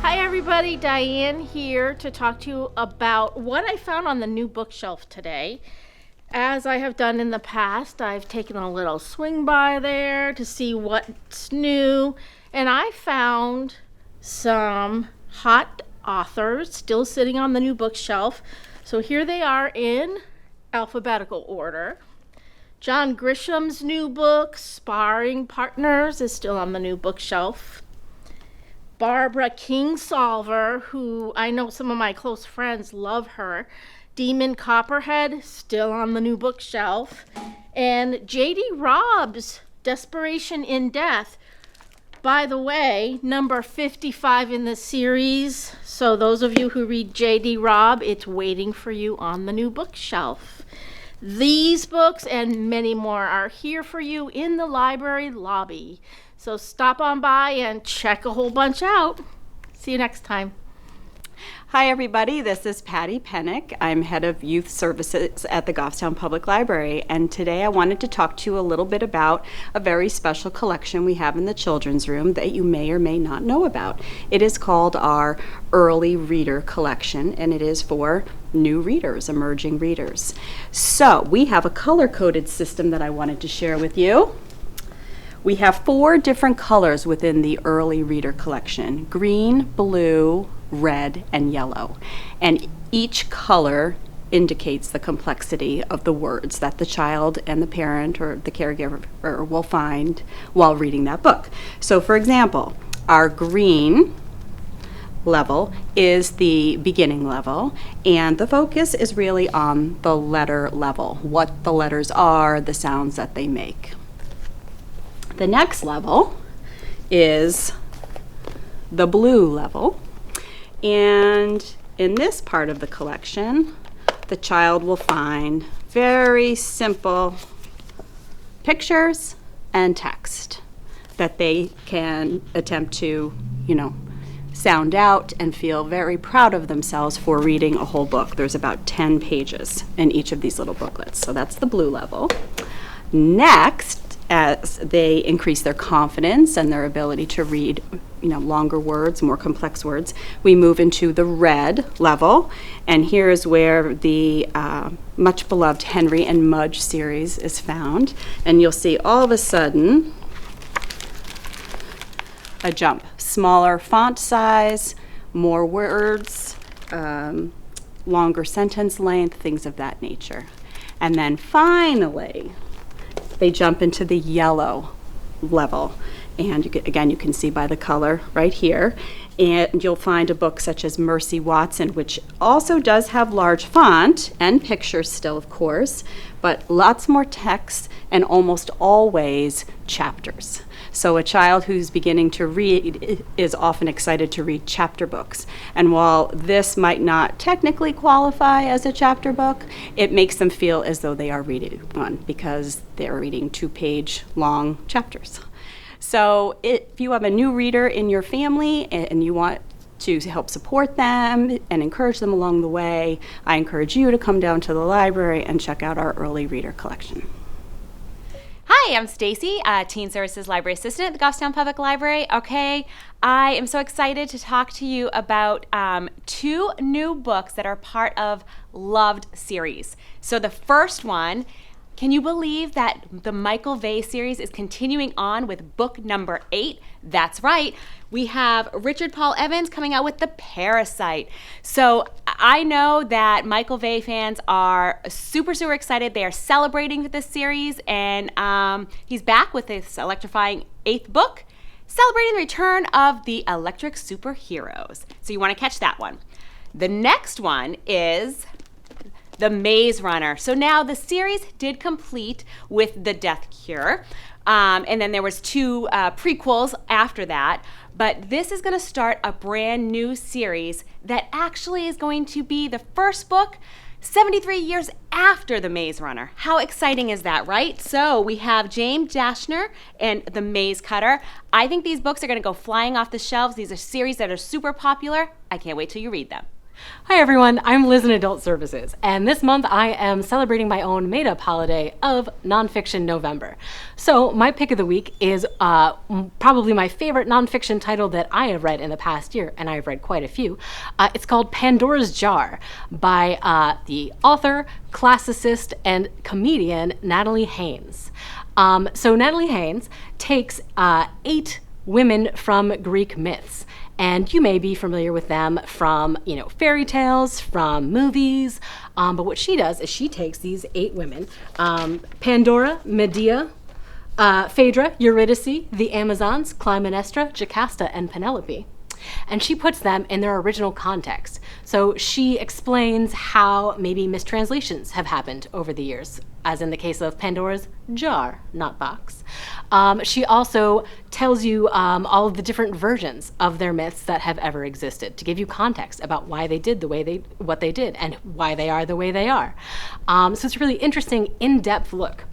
Hi everybody, Diane here to talk to you about what I found on the new bookshelf today. As I have done in the past, I've taken a little swing by there to see what's new, and I found some hot authors still sitting on the new bookshelf. So here they are in alphabetical order. John Grisham's new book, Sparring Partners, is still on the new bookshelf. Barbara Kingsolver, who I know some of my close friends love her. Demon Copperhead, still on the new bookshelf. And J.D. Robb's Desperation in Death. By the way, number 55 in the series. So those of you who read J.D. Robb, it's waiting for you on the new bookshelf. These books and many more are here for you in the library lobby. So stop on by and check a whole bunch out. See you next time. Hi everybody, this is Patty Pennick. I'm head of youth services at the Goffstown Public Library, and today I wanted to talk to you a little bit about a very special collection we have in the children's room that you may or may not know about. It is called our Early Reader Collection, and it is for new readers, emerging readers. So we have a color-coded system that I wanted to share with you. We have 4 different colors within the Early Reader Collection: green, blue, red, and yellow. And each color indicates the complexity of the words that the child and the parent or the caregiver will find while reading that book. So for example, our green level is the beginning level, and the focus is really on the letter level, what the letters are, the sounds that they make. The next level is the blue level, and in this part of the collection, the child will find very simple pictures and text that they can attempt to, sound out and feel very proud of themselves for reading a whole book. There's about 10 pages in each of these little booklets, so that's the blue level. Next, as they increase their confidence and their ability to read, longer words, more complex words, we move into the red level. And here is where the much beloved Henry and Mudge series is found. And you'll see all of a sudden a jump. Smaller font size, more words, longer sentence length, things of that nature. And then finally, they jump into the yellow level. And you can see by the color right here. And you'll find a book such as Mercy Watson, which also does have large font and pictures still, of course, but lots more text and almost always chapters. So a child who's beginning to read is often excited to read chapter books. And while this might not technically qualify as a chapter book, it makes them feel as though they are reading one because they're reading 2-page long chapters. So if you have a new reader in your family and you want to help support them and encourage them along the way, I encourage you to come down to the library and check out our Early Reader Collection. Hi, I'm Stacy, Teen Services Library Assistant at the Goffstown Public Library. Okay, I am so excited to talk to you about 2 new books that are part of Loved series. So the first one, can you believe that the Michael Vey series is continuing on with book number 8? That's right. We have Richard Paul Evans coming out with The Parasite. So I know that Michael Vey fans are super, super excited. They are celebrating this series, and he's back with this electrifying 8th book, celebrating the return of the electric superheroes. So you want to catch that one. The next one is The Maze Runner. So now the series did complete with The Death Cure, and then there was 2 prequels after that. But this is going to start a brand new series that actually is going to be the first book 73 years after The Maze Runner. How exciting is that, right? So we have James Dashner and The Maze Cutter. I think these books are going to go flying off the shelves. These are series that are super popular. I can't wait till you read them. Hi everyone, I'm Liz in Adult Services, and this month I am celebrating my own made-up holiday of Nonfiction November. So my pick of the week is probably my favorite nonfiction title that I have read in the past year, and I've read quite a few. It's called Pandora's Jar by the author, classicist, and comedian Natalie Haynes. So Natalie Haynes takes 8 women from Greek myths. And you may be familiar with them from, fairy tales, from movies. But what she does is she takes these 8 women, Pandora, Medea, Phaedra, Eurydice, the Amazons, Clytemnestra, Jocasta, and Penelope. And she puts them in their original context. So she explains how maybe mistranslations have happened over the years, as in the case of Pandora's jar, not box. She also tells you all of the different versions of their myths that have ever existed to give you context about why they did what they did and why they are the way they are. So it's a really interesting, in-depth look.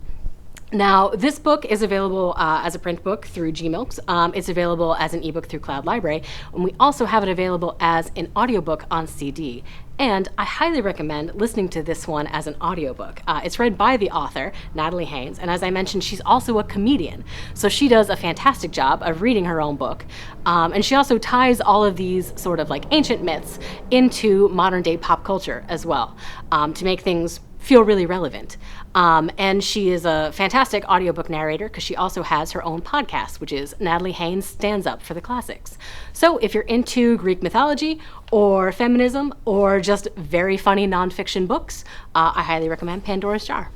Now, this book is available as a print book through Gmilks. It's available as an ebook through Cloud Library, and we also have it available as an audiobook on CD. And I highly recommend listening to this one as an audiobook. It's read by the author, Natalie Haynes, and as I mentioned, she's also a comedian. So she does a fantastic job of reading her own book. And she also ties all of these sort of like ancient myths into modern day pop culture as well, to make things feel really relevant. And she is a fantastic audiobook narrator because she also has her own podcast, which is Natalie Haynes Stands Up for the Classics. So if you're into Greek mythology or feminism or just very funny nonfiction books, I highly recommend Pandora's Jar.